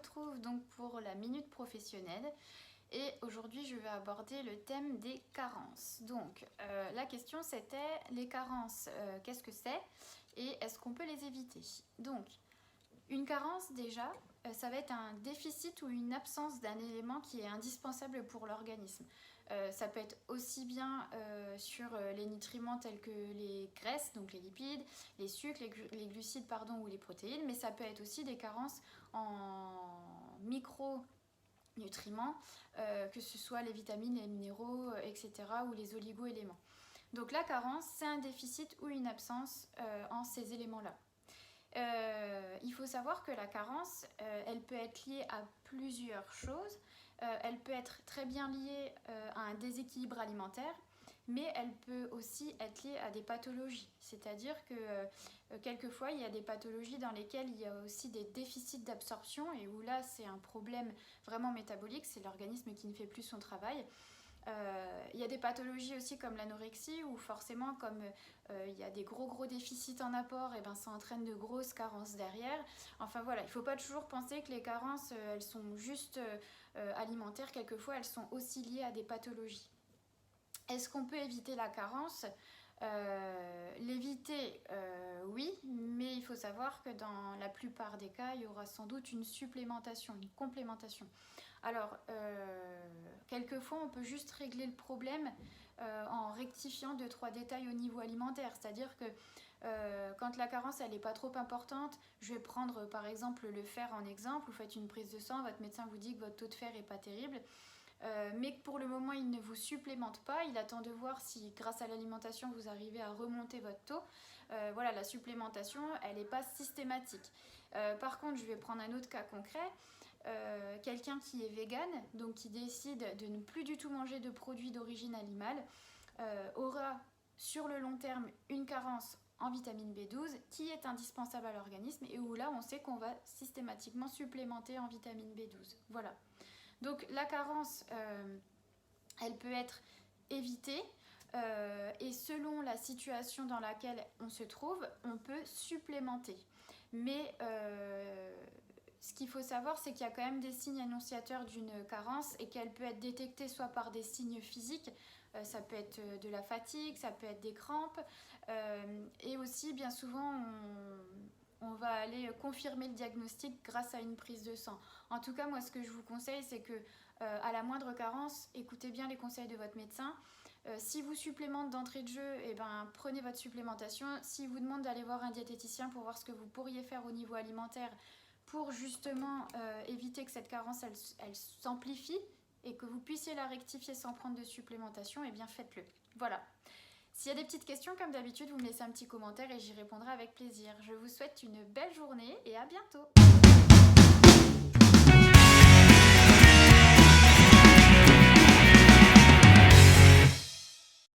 retrouve donc pour la minute professionnelle et aujourd'hui je vais aborder le thème des carences. Donc la question c'était les carences, qu'est-ce que c'est et est-ce qu'on peut les éviter? Donc une carence déjà, ça va être un déficit ou une absence d'un élément qui est indispensable pour l'organisme. Ça peut être aussi bien sur les nutriments tels que les graisses, donc les lipides, les sucres, les glucides ou les protéines, mais ça peut être aussi des carences en micronutriments, que ce soit les vitamines, les minéraux, etc. ou les oligo-éléments. Donc la carence, c'est un déficit ou une absence en ces éléments-là. Il faut savoir que la carence, elle peut être liée à plusieurs choses. Elle peut être très bien liée à un déséquilibre alimentaire, mais elle peut aussi être liée à des pathologies. C'est-à-dire que quelquefois, il y a des pathologies dans lesquelles il y a aussi des déficits d'absorption et où là, c'est un problème vraiment métabolique, c'est l'organisme qui ne fait plus son travail. Il y a des pathologies aussi comme l'anorexie où forcément comme il y a des gros déficits en apport, et ben ça entraîne de grosses carences derrière. Enfin voilà, il ne faut pas toujours penser que les carences elles sont juste alimentaires, quelquefois elles sont aussi liées à des pathologies. Est-ce qu'on peut éviter la carence? L'éviter, oui, mais il faut savoir que dans la plupart des cas, il y aura sans doute une supplémentation, une complémentation. Alors, quelquefois, on peut juste régler le problème en rectifiant 2-3 détails au niveau alimentaire. C'est-à-dire que quand la carence elle n'est pas trop importante, je vais prendre par exemple le fer en exemple, vous faites une prise de sang, votre médecin vous dit que votre taux de fer n'est pas terrible, mais que pour le moment il ne vous supplémente pas, il attend de voir si grâce à l'alimentation vous arrivez à remonter votre taux. Voilà, la supplémentation elle n'est pas systématique. Par contre, je vais prendre un autre cas concret. Quelqu'un qui est vegan, donc qui décide de ne plus du tout manger de produits d'origine animale, aura sur le long terme une carence en vitamine B12 qui est indispensable à l'organisme et où là on sait qu'on va systématiquement supplémenter en vitamine B12. Voilà. Donc la carence, elle peut être évitée et selon la situation dans laquelle on se trouve, on peut supplémenter. Mais ce qu'il faut savoir, c'est qu'il y a quand même des signes annonciateurs d'une carence et qu'elle peut être détectée soit par des signes physiques, ça peut être de la fatigue, ça peut être des crampes, et aussi bien souvent on va aller confirmer le diagnostic grâce à une prise de sang. En tout cas, moi ce que je vous conseille, c'est que à la moindre carence, écoutez bien les conseils de votre médecin. Si vous supplémente d'entrée de jeu, eh ben, prenez votre supplémentation. S'il vous demande d'aller voir un diététicien pour voir ce que vous pourriez faire au niveau alimentaire pour justement éviter que cette carence elle s'amplifie et que vous puissiez la rectifier sans prendre de supplémentation, eh bien faites-le. Voilà. S'il y a des petites questions, comme d'habitude, vous me laissez un petit commentaire et j'y répondrai avec plaisir. Je vous souhaite une belle journée et à bientôt.